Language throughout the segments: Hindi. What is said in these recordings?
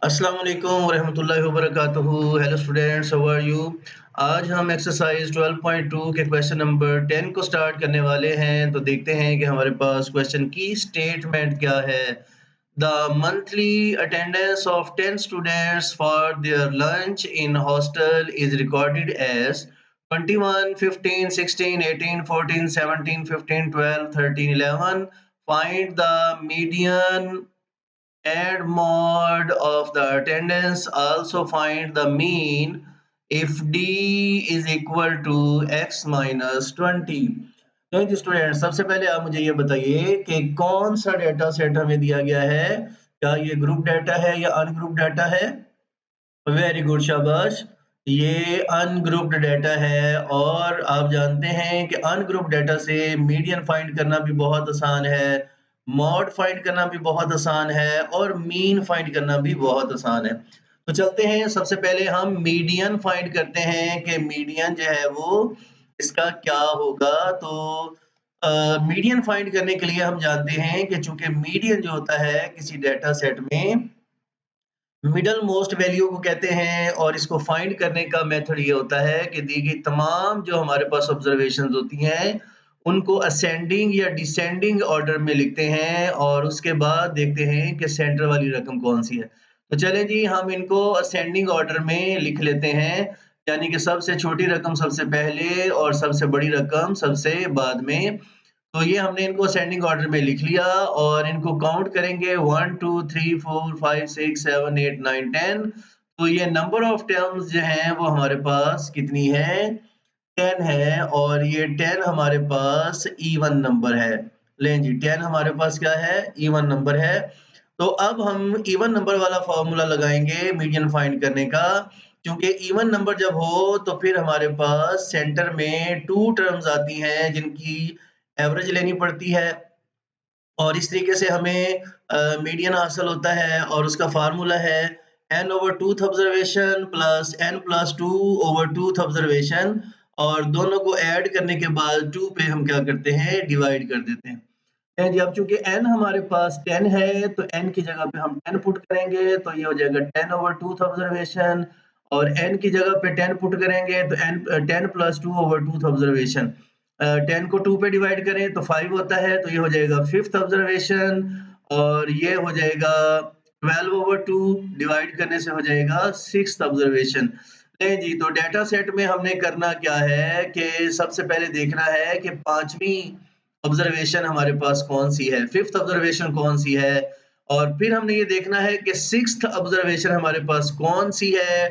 अस्सलाम वालेकुम वरहमतुल्लाहि वबरकातुहू। Hello students, how are you? आज हम एक्सरसाइज 12.2 के क्वेश्चन नंबर 10 को स्टार्ट करने वाले हैं। तो देखते हैं कि हमारे पास क्वेश्चन की स्टेटमेंट क्या है। The monthly attendance of 10 students for their lunch in hostel is recorded as 21, 15, 16, 18, 14, 17, 15, 12, 13, 11. Find the median and mod of the attendance. Also find the mean if d is equal to x minus 20. तो जी स्टूडेंट, सबसे पहले आप मुझे ये बताइए कि कौन सा डेटा सेट हमें दिया गया है। क्या ये ग्रुप डाटा है या अनग्रुप डाटा है? वेरी गुड, शाबाश। ये अनग्रुप्ड डाटा है और आप जानते हैं कि अनग्रुप्ड डाटा से मीडियन फाइंड करना भी बहुत आसान है, मॉड फाइंड करना भी बहुत आसान है और मीन फाइंड करना भी बहुत आसान है। तो चलते हैं, सबसे पहले हम मीडियन फाइंड करते हैं कि मीडियन जो है वो इसका क्या होगा। तो मीडियन फाइंड करने के लिए हम जानते हैं कि चूंकि मीडियन जो होता है किसी डाटा सेट में मिडल मोस्ट वैल्यू को कहते हैं और इसको फाइंड करने का मेथड ये होता है कि दी गई तमाम जो हमारे पास ऑब्जर्वेशंस होती हैं उनको असेंडिंग या डिसेंडिंग ऑर्डर में लिखते हैं और उसके बाद देखते हैं कि सेंटर वाली रकम कौन सी है। तो चलें जी, हम इनको असेंडिंग ऑर्डर में लिख लेते हैं, यानी कि सबसे छोटी रकम सबसे पहले और सबसे बड़ी रकम सबसे बाद में। तो ये हमने इनको असेंडिंग ऑर्डर में लिख लिया और इनको काउंट करेंगे 1 2 3 4 5 6 7 8 9 10। तो ये नंबर ऑफ टर्म्स जो हैं वो हमारे पास कितनी है? 10 है और ये 10 हमारे पास इवन नंबर है। लें जी, 10 हमारे पास क्या है? इवन नंबर है। तो अब हम इवन नंबर वाला फॉर्मूला लगाएंगे मीडियन फाइंड करने का। क्योंकि इवन नंबर जब हो तो फिर हमारे पास सेंटर में 2 टर्म्स आती हैं जिनकी एवरेज लेनी पड़ती है और इस तरीके से हमें मीडियन हासिल होता है और उसका फार्मूला है n over tooth observation plus n plus 2 over tooth observation और दोनों को ऐड करने के बाद 2 पे हम क्या करते हैं? डिवाइड कर देते हैं। जी, अब चूंकि n हमारे पास 10 है तो n की जगह पे हम 10 पुट करेंगे तो ये हो जाएगा 10 ओवर टूथ ऑब्जर्वेशन और n की जगह पे 10 पुट करेंगे तो n 10 plus 2 over tooth observation. 10 को 2 पे डिवाइड करें तो 5 होता है तो ये हो जाएगा फिफ्थ ऑब्जर्वेशन और ये हो जाएगा 12 ओवर 2 डिवाइड करने से हो जाएगा सिक्स्थ ऑब्जर्वेशन। नहीं जी, तो डेटा सेट में हमने करना क्या है कि सबसे पहले देखना है कि पांचवी ऑब्जर्वेशन हमारे पास कौन सी है, फिफ्थ ऑब्जर्वेशन कौन सी है और फिर हमने ये देखना है कि सिक्स्थ ऑब्जर्वेशन हमारे पास कौन सी है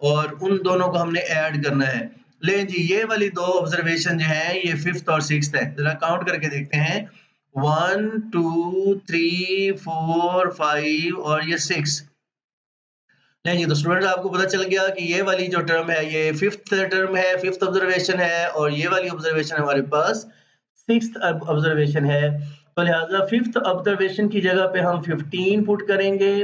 और उन दोनों को हमने ऐड करना है। लें जी, ये वाली दो ऑब्जर्वेशन जो है ये फिफ्थ और सिक्स्थ है। जरा काउंट करके देखते हैं, 1 2 3 4 5 और ये 6। नहीं जी, तो स्टूडेंट आपको पता चल गया कि ये वाली जो टर्म है ये फिफ्थ टर्म है, फिफ्थ ऑब्जर्वेशन है और ये वाली ऑब्जर्वेशन हमारे पास सिक्स्थ ऑब्जर्वेशन है। तो लिहाजा फिफ्थ ऑब्जर्वेशन की जगह पे हम 15 पुट करेंगे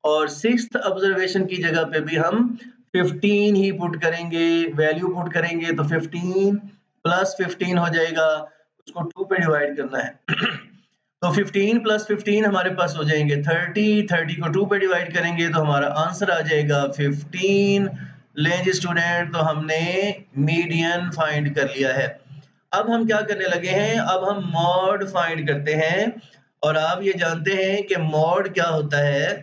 और सिक्स्थ ऑब्जर्वेशन की जगह पे भी हम 15 ही पुट करेंगे, वैल्यू पुट करेंगे तो 15 प्लस 15 हो जाएगा, उसको 2 पे डिवाइड करना है। तो 15 प्लस 15 हमारे पास हो जाएंगे 30, 30 को 2 पे डिवाइड करेंगे तो हमारा आंसर आ जाएगा 15। लें जी स्टूडेंट, तो हमने मीडियन फाइंड कर लिया है। अब हम क्या करने लगे हैं? अब हम मॉड फाइंड करते हैं और आप ये जानते हैं कि मॉड क्या होता है।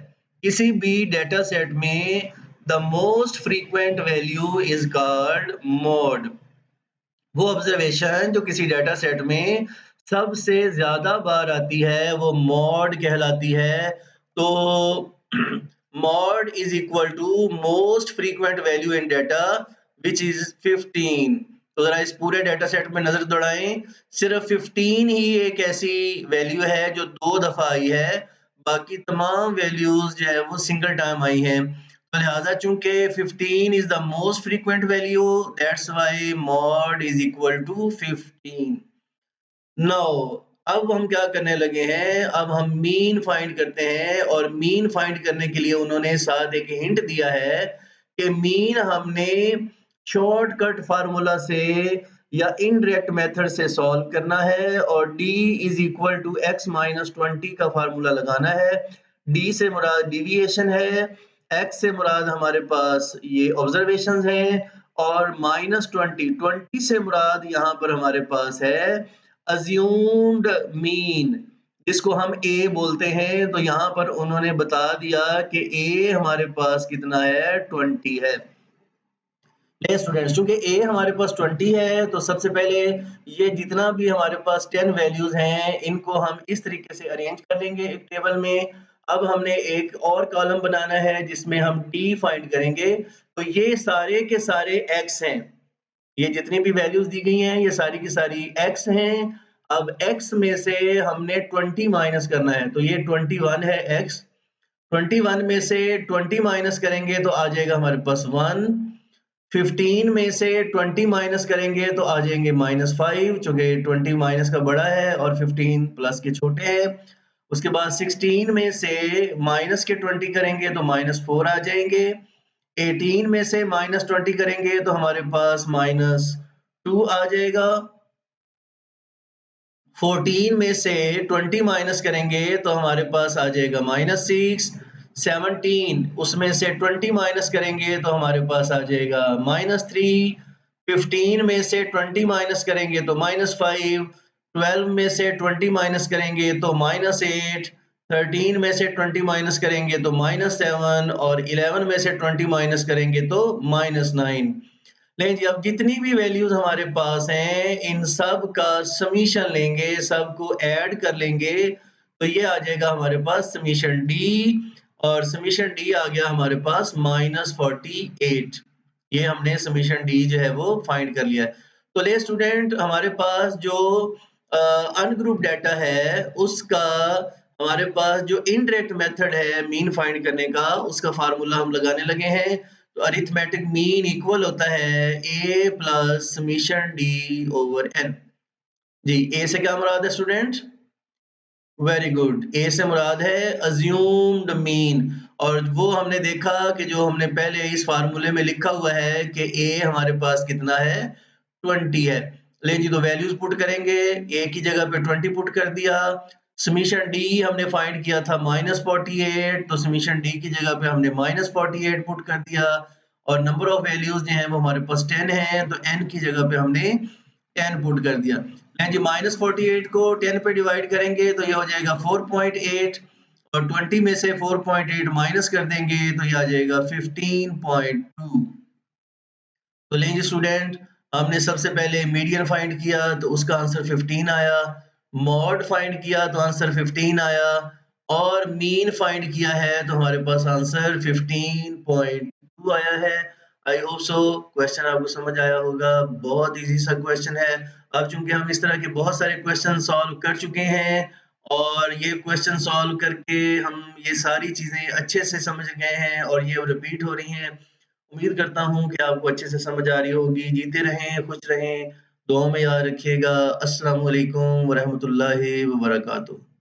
किसी भी डेटा सेट में the most frequent value is called mod. वो ऑब्जर्वेशन जो किसी डेटा सेट में सबसे ज्यादा बार आती है वो मॉड कहलाती है। तो mode is equal to most frequent value in data which is 15। तो जरा इस पूरे डाटा सेट में नजर दौड़ाएं, सिर्फ 15 ही एक ऐसी वैल्यू है जो 2 दफा आई है, बाकी तमाम वैल्यूज जो है वो सिंगल टाइम आई हैं। तो लिहाजा चूंकि 15 is the most frequent value, that's why mod is equal to 15. Now अब हम क्या करने लगे हैं? अब हम मीन फाइंड करते हैं और मीन फाइंड करने के लिए उन्होंने साथ एक हिंट दिया है कि मीन हमने शॉर्टकट फार्मूला से या इनडायरेक्ट मेथड से सॉल्व करना है और d is equal to x minus 20 का फार्मूला लगाना है। d से मुराद डिविएशन है, x से मुराद हमारे पास ये ऑब्जर्वेशंस हैं और -20, 20 से मुराद यहाँ पर हमारे पास है अज्यूम्ड मीन, जिसको हम a बोलते हैं। तो यहाँ पर उन्होंने बता दिया कि a हमारे पास कितना है, 20 है। ले स्टूडेंट्स, चूंकि a हमारे पास 20 है तो सबसे पहले ये जितना भी हमारे पास 10 वैल्यूज हैं इनको हम इस तरीके से अरेंज कर लेंगे एक टेबल में। अब हमने एक और कॉलम बनाना है जिसमें हम d फाइंड करेंगे। तो ये सारे के सारे x हैं, ये जितनी भी वैल्यूज दी गई हैं ये सारी की सारी x हैं। अब x में से हमने 20 माइनस करना है, तो ये 21 है x। 21 में से 20 माइनस करेंगे तो आ जाएगा हमारे पास 1। 15 में से 20 माइनस करेंगे तो आ जाएंगे -5, चूंकि 20 माइनस का बड़ा है और 15 प्लस के छोटे हैं। उसके बाद 16 में से माइनस के 20 करेंगे तो -4 आ जाएंगे। 18 में से -20 करेंगे तो हमारे पास -2 आ जाएगा। 14 में से 20 माइनस करेंगे तो हमारे पास आ जाएगा -6। 17 उसमें से 20 माइनस करेंगे तो हमारे पास आ जाएगा -3। 15 में से 20 माइनस करेंगे तो -5। 12 में से 20 माइनस करेंगे तो -8। 13 में से 20 माइनस करेंगे तो -7 और 11 में से 20 माइनस करेंगे तो -9। नहीं जी, अब जितनी भी वैल्यूज हमारे पास हैं इन सब का समीशन लेंगे, सबको ऐड कर लेंगे तो ये आ जाएगा हमारे पास समीशन डी। और समीशन डी आ गया हमारे पास -48। ये हमने समीशन डी जो है वो फाइंड कर लिया है। तो ले स्टूडेंट, हमारे पास जो अनग्रुप डाटा है उसका हमारे पास जो इनडायरेक्ट मेथड है मीन फाइंड करने का, उसका फार्मूला हम लगाने लगे हैं। तो अरिथमेटिक मीन इक्वल होता है a plus summation d over n। जी, a से क्या मुराद है स्टूडेंट? वेरी गुड, ए से मुराद है अज्यूम्ड मीन। और वो हमने देखा कि जो हमने पहले इस फार्मूले में लिखा हुआ है कि ए हमारे पास कितना है, 20 है। ले जी, तो वैल्यूज पुट करेंगे, ए की जगह पे 20 पुट कर दिया। समीशन डी हमने फाइंड किया था -48, तो समीशन डी की जगह पे हमने -48 पुट कर दिया। और नंबर ऑफ वैल्यूज जो है वो हमारे पास 10 है, तो n की जगह पे हमने 10 पुट कर दिया। जी, -48 को 10 पे डिवाइड करेंगे तो ये हो जाएगा 4.8 और 20 में से 4.8 माइनस कर देंगे तो ये आ जाएगा 15.2। तो लेंगे स्टूडेंट, हमने सबसे पहले मीडियन फाइंड किया तो उसका आंसर 15 आया। मॉड फाइंड किया तो आंसर 15 आया। और मीन फाइंड किया है तो हमारे पास आंसर 15.2 आया है। आई होप सो क्वेश्चन आपको समझ आया होगा। बहुत इजी सा क्वेश्चन है। अब चूंकि हम इस तरह के बहुत सारे क्वेश्चन सॉल्व कर चुके हैं और ये क्वेश्चन सॉल्व करके हम ये सारी चीजें अच्छे से समझ गए हैं और ये रिपीट हो रही हैं। उम्मीद करता हूँ कि आपको अच्छे से समझ आ रही होगी। जीते रहें, खुश रहें, दुआ में याद रखिएगा। अस्सलाम वालेकुम व रहमतुल्लाहि व बरकातुहू।